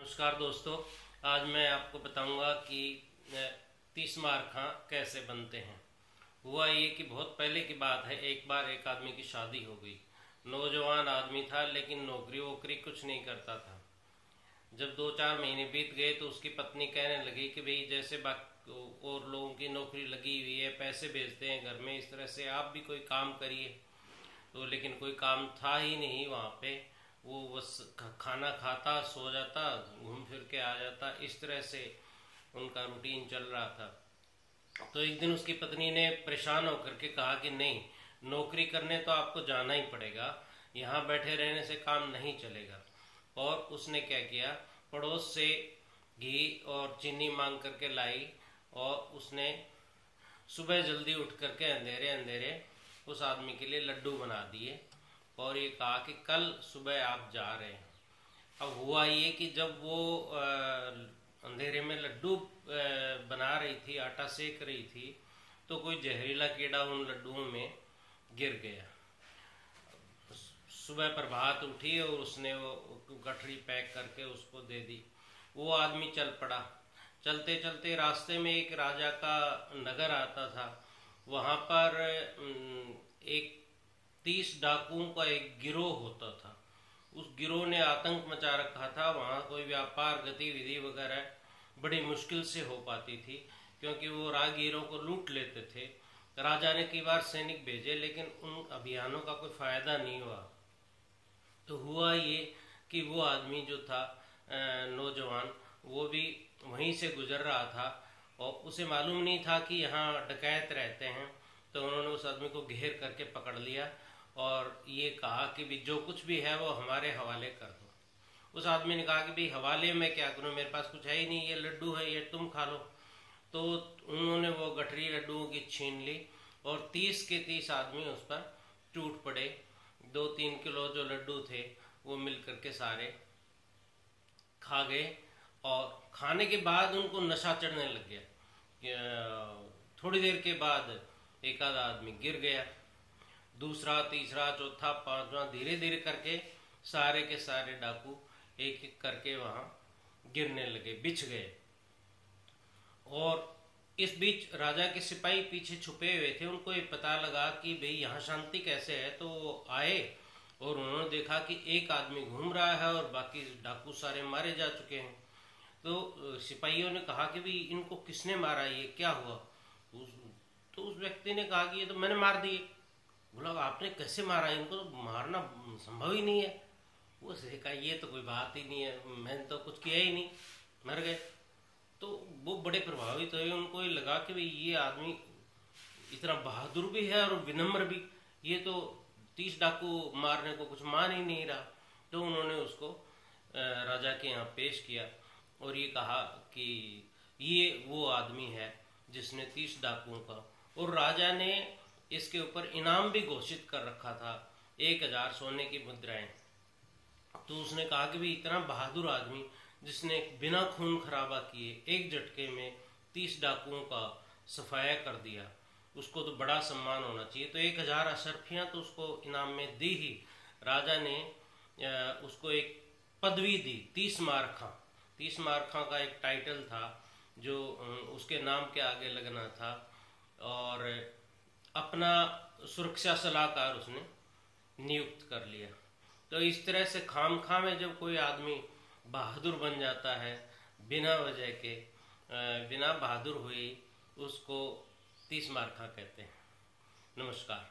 नमस्कार दोस्तों, आज मैं आपको बताऊंगा कि 30 मार्खां कैसे बनते हैं। हुआ ये कि बहुत पहले की बात है, एक बार एक आदमी की शादी हो गई। नौजवान आदमी था लेकिन नौकरी वोकरी कुछ नहीं करता था। जब 2-4 महीने बीत गए तो उसकी पत्नी कहने लगी कि भाई जैसे और लोगों की नौकरी लगी हुई है, पैसे भेजते हैं घर में, इस तरह से आप भी कोई काम करिए। तो लेकिन कोई काम था ही नहीं वहाँ पे। वो बस खाना खाता, सो जाता, घूम फिर के आ जाता, इस तरह से उनका रूटीन चल रहा था। तो एक दिन उसकी पत्नी ने परेशान होकर के कहा कि नहीं, नौकरी करने तो आपको जाना ही पड़ेगा, यहाँ बैठे रहने से काम नहीं चलेगा। और उसने क्या किया, पड़ोस से घी और चीनी मांग करके लाई और उसने सुबह जल्दी उठ करके अंधेरे अंधेरे उस आदमी के लिए लड्डू बना दिए और ये कहा कि कल सुबह आप जा रहे हैं। अब हुआ ये कि जब वो अंधेरे में लड्डू बना रही थी, आटा सेक रही थी, तो कोई जहरीला कीड़ा उन लड्डुओं में गिर गया। सुबह प्रभात उठी और उसने वो गठरी पैक करके उसको दे दी। वो आदमी चल पड़ा। चलते चलते रास्ते में एक राजा का नगर आता था। वहाँ पर एक 30 डाकुओं का एक गिरोह होता था। उस गिरोह ने आतंक मचा रखा था। वहाँ कोई व्यापार गतिविधि वगैरह बड़ी मुश्किल से हो पाती थी, क्योंकि वो राहगीरों को लूट लेते थे। राजा ने कई बार सैनिक भेजे लेकिन उन अभियानों का कोई फायदा नहीं हुआ। तो हुआ ये कि वो आदमी जो था नौजवान, वो भी वहीं से गुजर रहा था और उसे मालूम नहीं था कि यहाँ डकैत रहते हैं। तो उन्होंने उस आदमी को घेर करके पकड़ लिया और ये कहा कि भी जो कुछ भी है वो हमारे हवाले कर दो। उस आदमी ने कहा कि भाई हवाले में क्या करूं, मेरे पास कुछ है ही नहीं, ये लड्डू है, ये तुम खा लो। तो उन्होंने वो गठरी लड्डुओं की छीन ली और 30 के 30 आदमी उस पर टूट पड़े। 2-3 किलो जो लड्डू थे वो मिल करके सारे खा गए और खाने के बाद उनको नशा चढ़ने लग गया। थोड़ी देर के बाद एक आधा आदमी गिर गया, दूसरा, तीसरा, चौथा, पांचवा, धीरे धीरे करके सारे के सारे डाकू एक एक करके वहां गिरने लगे, बिछ गए। और इस बीच राजा के सिपाही पीछे छुपे हुए थे। उनको ये पता लगा कि भाई यहाँ शांति कैसे है, तो वो आए और उन्होंने देखा कि एक आदमी घूम रहा है और बाकी डाकू सारे मारे जा चुके हैं। तो सिपाहियों ने कहा कि भाई इनको किसने मारा, ये क्या हुआ? तो उस व्यक्ति ने कहा कि ये तो मैंने मार दिए। बोला आपने कैसे मारा, इनको तो मारना संभव ही नहीं है। उसने कहा ये तो कोई बात ही नहीं है, मैंने तो कुछ किया ही नहीं, मर गए। तो वो बड़े प्रभावित हुए। उनको ये लगा कि भाई ये आदमी इतना बहादुर भी है और विनम्र भी, ये तो 30 डाकू मारने को कुछ मान ही नहीं रहा। तो उन्होंने उसको राजा के यहाँ पेश किया और ये कहा कि ये वो आदमी है जिसने 30 डाकुओं का, और राजा ने इसके ऊपर इनाम भी घोषित कर रखा था, 1000 सोने की मुद्राएं। तो उसने कहा कि भाई इतना बहादुर आदमी जिसने बिना खून खराबा किए एक झटके में 30 डाकुओं का सफाया कर दिया, उसको तो बड़ा सम्मान होना चाहिए। तो 1000 अशर्फियां तो उसको इनाम में दी ही। राजा ने उसको एक पदवी दी, 30 मार्खा। 30 मार्खा का एक टाइटल था जो उसके नाम के आगे लगना था, और अपना सुरक्षा सलाहकार उसने नियुक्त कर लिया। तो इस तरह से खामखा में जब कोई आदमी बहादुर बन जाता है बिना वजह के, बिना बहादुर हुए, उसको 30 मार्खा कहते हैं। नमस्कार।